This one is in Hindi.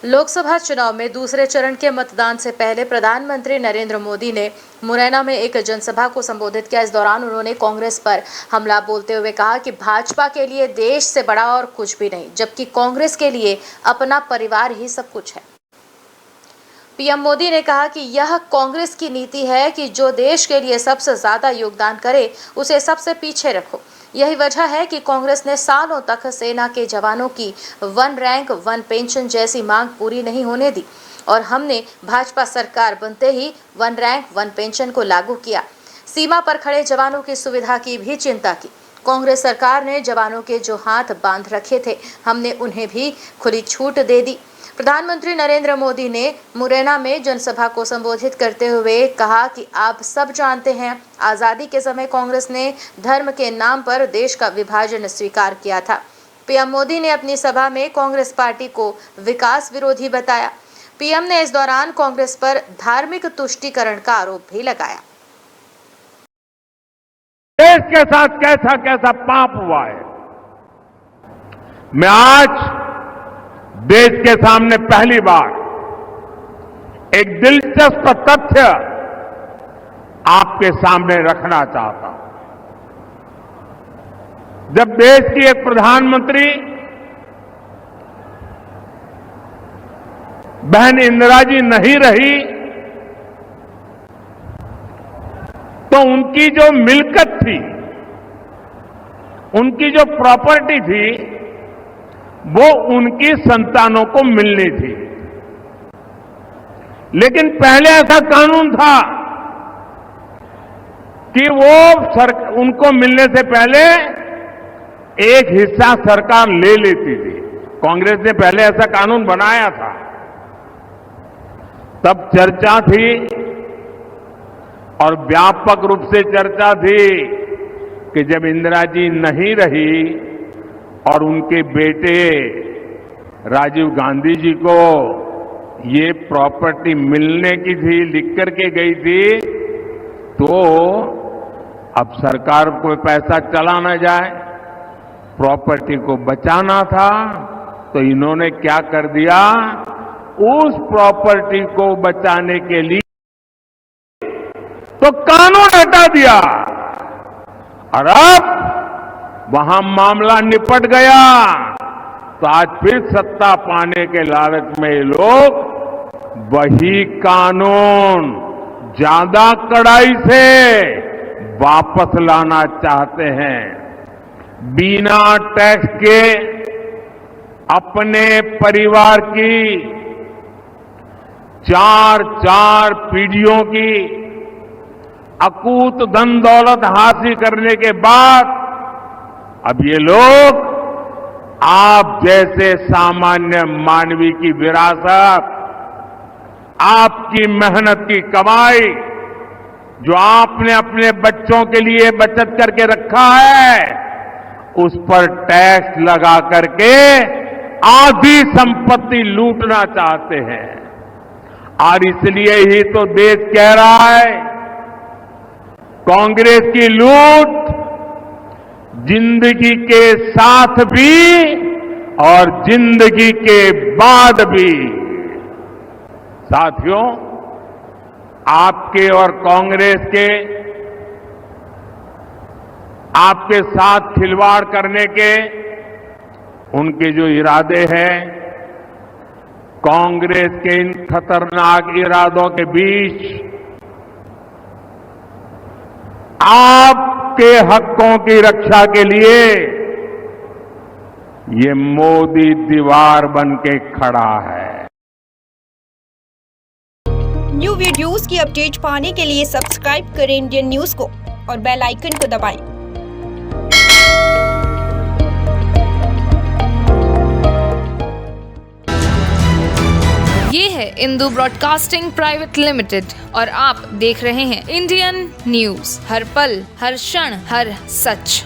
लोकसभा चुनाव में दूसरे चरण के मतदान से पहले प्रधानमंत्री नरेंद्र मोदी ने मुरैना में एक जनसभा को संबोधित किया। इस दौरान उन्होंने कांग्रेस पर हमला बोलते हुए कहा कि भाजपा के लिए देश से बड़ा और कुछ भी नहीं, जबकि कांग्रेस के लिए अपना परिवार ही सब कुछ है। पीएम मोदी ने कहा कि यह कांग्रेस की नीति है कि जो देश के लिए सबसे ज्यादा योगदान करे उसे सबसे पीछे रखो। यही वजह है कि कांग्रेस ने सालों तक सेना के जवानों की 1 रैंक 1 पेंशन जैसी मांग पूरी नहीं होने दी और हमने भाजपा सरकार बनते ही 1 रैंक 1 पेंशन को लागू किया। सीमा पर खड़े जवानों की सुविधा की भी चिंता की। कांग्रेस सरकार ने जवानों के जो हाथ बांध रखे थे, हमने उन्हें भी खुली छूट दे दी। प्रधानमंत्री नरेंद्र मोदी ने मुरैना में जनसभा को संबोधित करते हुए कहा कि आप सब जानते हैं, आज़ादी के समय कांग्रेस ने धर्म के नाम पर देश का विभाजन स्वीकार किया था। पीएम मोदी ने अपनी सभा में कांग्रेस पार्टी को विकास विरोधी बताया। पीएम ने इस दौरान कांग्रेस पर धार्मिक तुष्टीकरण का आरोप भी लगाया। देश के साथ कैसा कैसा पाप हुआ है, मैं आज देश के सामने पहली बार एक दिलचस्प तथ्य आपके सामने रखना चाहता हूं। जब देश की एक प्रधानमंत्री बहन इंदिरा जी नहीं रही तो उनकी जो मिल्कत थी, उनकी जो प्रॉपर्टी थी, वो उनकी संतानों को मिलनी थी। लेकिन पहले ऐसा कानून था कि उनको मिलने से पहले एक हिस्सा सरकार ले लेती थी। कांग्रेस ने पहले ऐसा कानून बनाया था। तब चर्चा थी और व्यापक रूप से चर्चा थी कि जब इंदिरा जी नहीं रही और उनके बेटे राजीव गांधी जी को ये प्रॉपर्टी मिलने की थी, लिख करके गई थी, तो अब सरकार को पैसा चला ना जाए, प्रॉपर्टी को बचाना था, तो इन्होंने क्या कर दिया, उस प्रॉपर्टी को बचाने के लिए तो कानून हटा दिया और अब वहां मामला निपट गया। तो आज फिर सत्ता पाने के लालच में ये लोग वही कानून ज्यादा कड़ाई से वापस लाना चाहते हैं। बिना टैक्स के अपने परिवार की 4 पीढ़ियों की अकूत धन दौलत हासिल करने के बाद अब ये लोग आप जैसे सामान्य मानवी की विरासत, आपकी मेहनत की कमाई, जो आपने अपने बच्चों के लिए बचत करके रखा है, उस पर टैक्स लगा करके आधी संपत्ति लूटना चाहते हैं। और इसलिए ही तो देश कह रहा है, कांग्रेस की लूट जिंदगी के साथ भी और जिंदगी के बाद भी। साथियों, आपके और कांग्रेस के आपके साथ खिलवाड़ करने के उनके जो इरादे हैं, कांग्रेस के इन खतरनाक इरादों के बीच आपके हकों की रक्षा के लिए ये मोदी दीवार बन के खड़ा है। न्यू वीडियोस की अपडेट पाने के लिए सब्सक्राइब करें इंडियन न्यूज को और बेल आइकन को दबाएं। ये है इंदू ब्रॉडकास्टिंग प्राइवेट लिमिटेड और आप देख रहे हैं इंडियन न्यूज, हर पल, हर क्षण, हर सच।